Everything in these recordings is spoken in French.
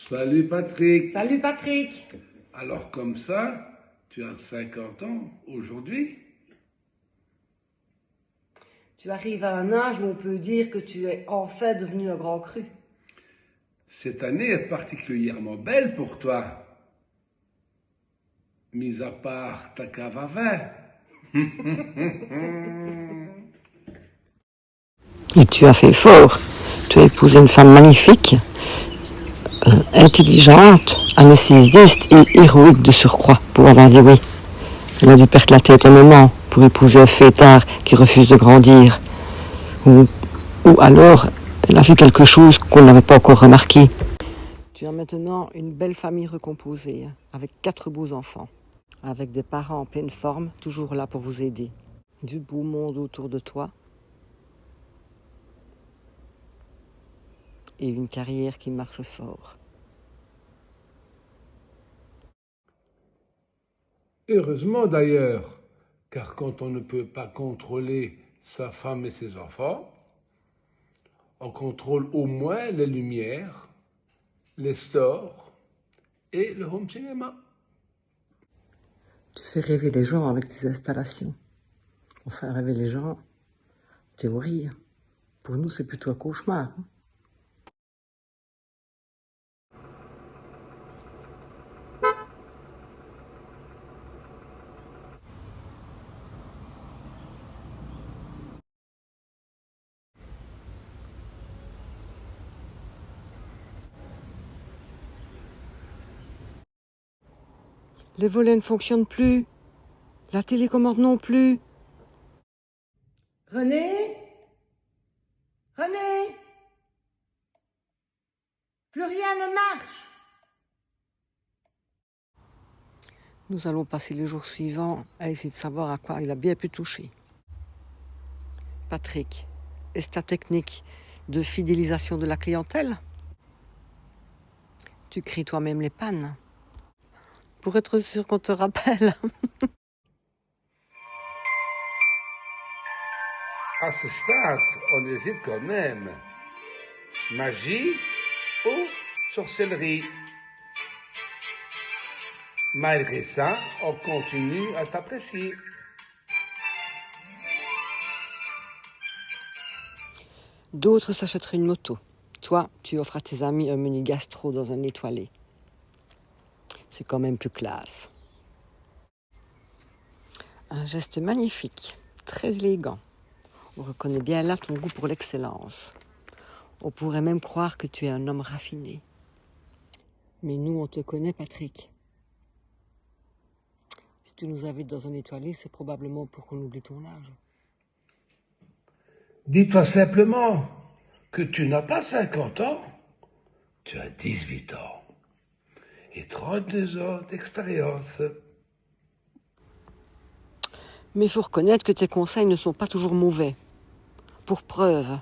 Salut Patrick. Salut Patrick. Alors comme ça, tu as 50 ans aujourd'hui? Tu arrives à un âge où on peut dire que tu es enfin devenu un grand cru. Cette année est particulièrement belle pour toi, mis à part ta cave à vin. Et tu as fait fort. Tu as épousé une femme magnifique, intelligente, anesthésiste et héroïque de surcroît, pour avoir dit oui. Elle a dû perdre la tête un moment pour épouser un fêtard qui refuse de grandir. Ou alors, elle a vu quelque chose qu'on n'avait pas encore remarqué. Tu as maintenant une belle famille recomposée, avec 4 beaux enfants, avec des parents en pleine forme, toujours là pour vous aider. Du beau monde autour de toi. Et une carrière qui marche fort. Heureusement d'ailleurs, car quand on ne peut pas contrôler sa femme et ses enfants, on contrôle au moins les lumières, les stores et le home cinéma. Tu fais rêver les gens avec tes installations. Enfin, rêver les gens, théorie. Pour nous, c'est plutôt un cauchemar. Les volets ne fonctionnent plus. La télécommande non plus. René? René? Plus rien ne marche. Nous allons passer les jours suivants à essayer de savoir à quoi il a bien pu toucher. Patrick, est-ce ta technique de fidélisation de la clientèle? Tu crées toi-même les pannes pour être sûr qu'on te rappelle. À ce stade, on hésite quand même. Magie ou sorcellerie? Malgré ça, on continue à t'apprécier. D'autres s'achèteraient une moto. Toi, tu offres à tes amis un menu gastro dans un étoilé. C'est quand même plus classe. Un geste magnifique, très élégant. On reconnaît bien là ton goût pour l'excellence. On pourrait même croire que tu es un homme raffiné. Mais nous, on te connaît, Patrick. Si tu nous invites dans un étoilé, c'est probablement pour qu'on oublie ton âge. Dis-toi simplement que tu n'as pas 50 ans, tu as 18 ans et 32 ans d'expérience. Mais il faut reconnaître que tes conseils ne sont pas toujours mauvais. Pour preuve,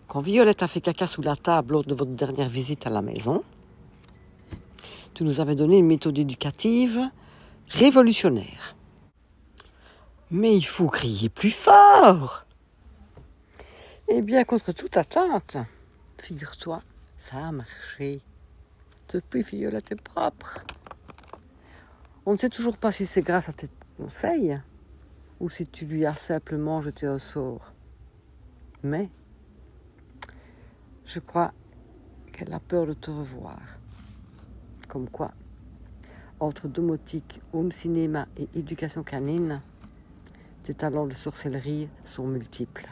quand Violette a fait caca sous la table lors de votre dernière visite à la maison, tu nous avais donné une méthode éducative révolutionnaire. Mais il faut crier plus fort. Eh bien, contre toute attente, figure-toi, ça a marché. Depuis, Violette est propre. On ne sait toujours pas si c'est grâce à tes conseils ou si tu lui as simplement jeté un sort. Mais je crois qu'elle a peur de te revoir. Comme quoi, entre domotique, home cinéma et éducation canine, tes talents de sorcellerie sont multiples.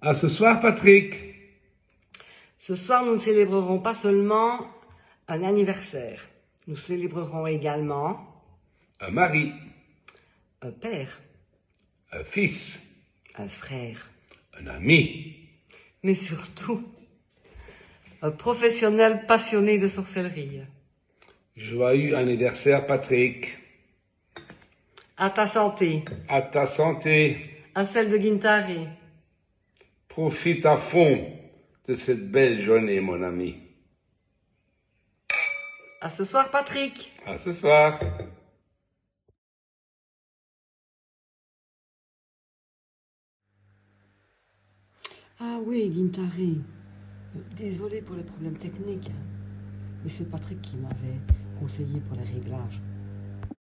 À ce soir, Patrick. Ce soir, nous ne célébrerons pas seulement un anniversaire. Nous célébrerons également Un mari, un père, un fils, un frère, un ami. mais surtout un professionnel passionné de sorcellerie. Joyeux anniversaire, Patrick. À ta santé, À ta santé. à celle de Guintari. Profite à fond de cette belle journée, mon ami. À ce soir, Patrick. À ce soir. Ah oui, Guintari. Désolé pour les problèmes techniques, hein. Mais c'est Patrick qui m'avait conseillé pour les réglages.